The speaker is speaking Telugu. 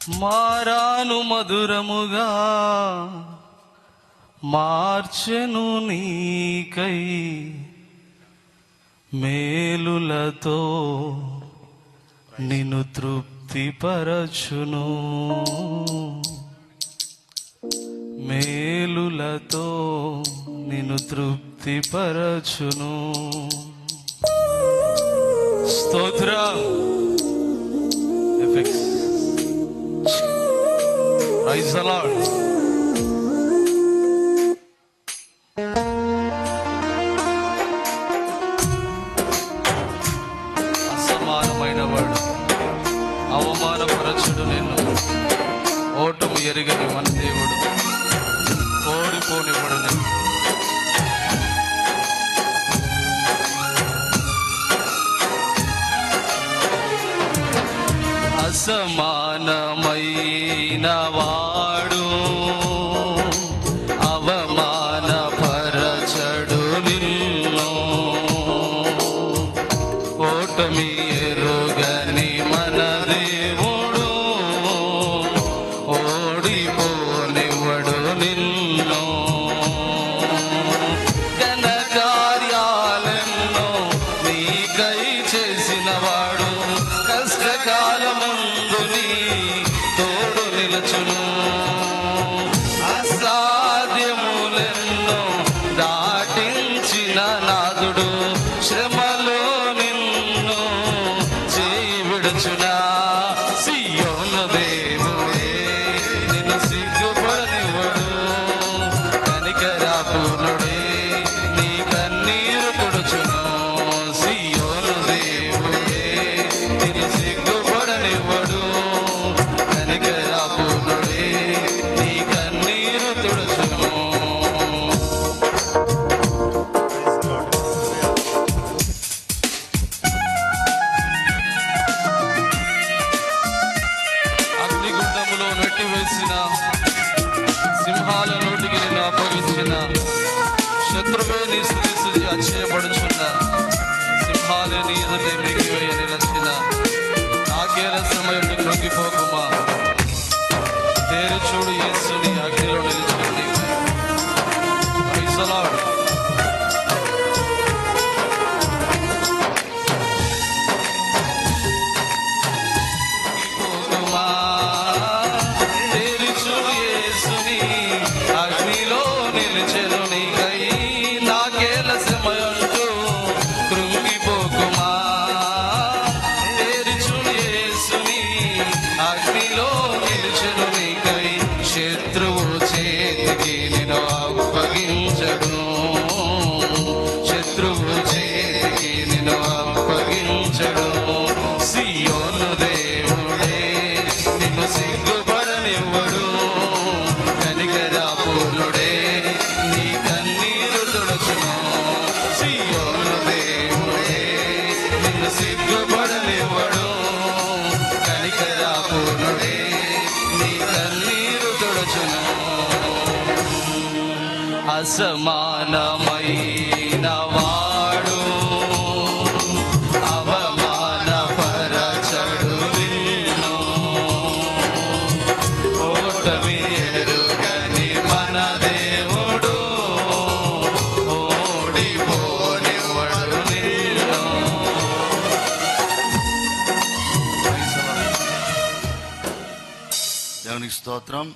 మారాను మధురముగా మార్చెను నీకై మేలులతో నిన్ను తృప్తిపరచును, మేలులతో నిన్ను తృప్తిపరచును. స్తోత్రం. Praise the lord. అసమానమైన వాడు, అవమానపరచుడు నిన్ను, ఓటమి ఎరుగని మన దేవుడు, ఓడిపోనివ్వడు నిన్ను. అసమానమైన వాడు, అవమానపరచడు నిన్ను, ఓటమి ఎరుగని మన దేవుడు, ఓడిపోనివ్వడు నిన్ను. ఘన కార్యాలెన్నో నీకై చేసిన వాడు, కష్టకాలమందు నీ తోడు నిలుచును. అసాధ్యములెన్నో దాటించిన నాదుడు, శ్రమలో నిన్ను చేయి విడుచునా. సియోను దేవుడే నిన్ను సిగ్గుపడనివ్వడు, కనికరాపూర్ణుడే నీ కన్నీరు తుడుచును. సియోను దేవుడే నిన్ను సిగ్గుపడనివ్వడు, కనికరాపూర్ణుడే నీ కన్నీరు తుడుచును. అగ్నిగుండములో నెట్టివేసిన, సింహాల నోటికి నిన్ను అప్పగించిన, శత్రువే నీ స్థుతి అచ్చయపడుచున్న, సింహాలే నీ ఎదుటే మిగిలివేయ నిలచిన, నాకేల సమయం కృంగిపోకుమా, తేరి చూడు యేసుని అగ్నిలో నిలిచింది. Praise the lord. పోకుమా, తేరి చూడు యేసుని అగ్నిలో నిలిచెను నీకై, నాకేల సమయంతో కృంగిపోకుమా, తేరి చూడు యేసుని అగ్నిలో నిలిచెను నీకై. శత్రువు చేతికి నిన్ను అప్పగించడు, శత్రువు చేతికి నిన్ను అప్పగించడు. సియోను దేవుడే నిన్ను సిగ్గుపడనివ్వడు, కనికరాపూర్ణుడే నీ కన్నీరు తుడుచును. సియోను దేవుడే నిన్ను సిగ్గుపడనివ్వడు, కనికరాపూర్ణుడే నీ కన్నీరు తుడుచును. అసమానమైన వాడు, అవమానపరచడు నిన్ను, ఓటమి ఎరుగని మన దేవుడు, ఓడిపోనివ్వడు నిన్ను. దేవునికి స్తోత్రం.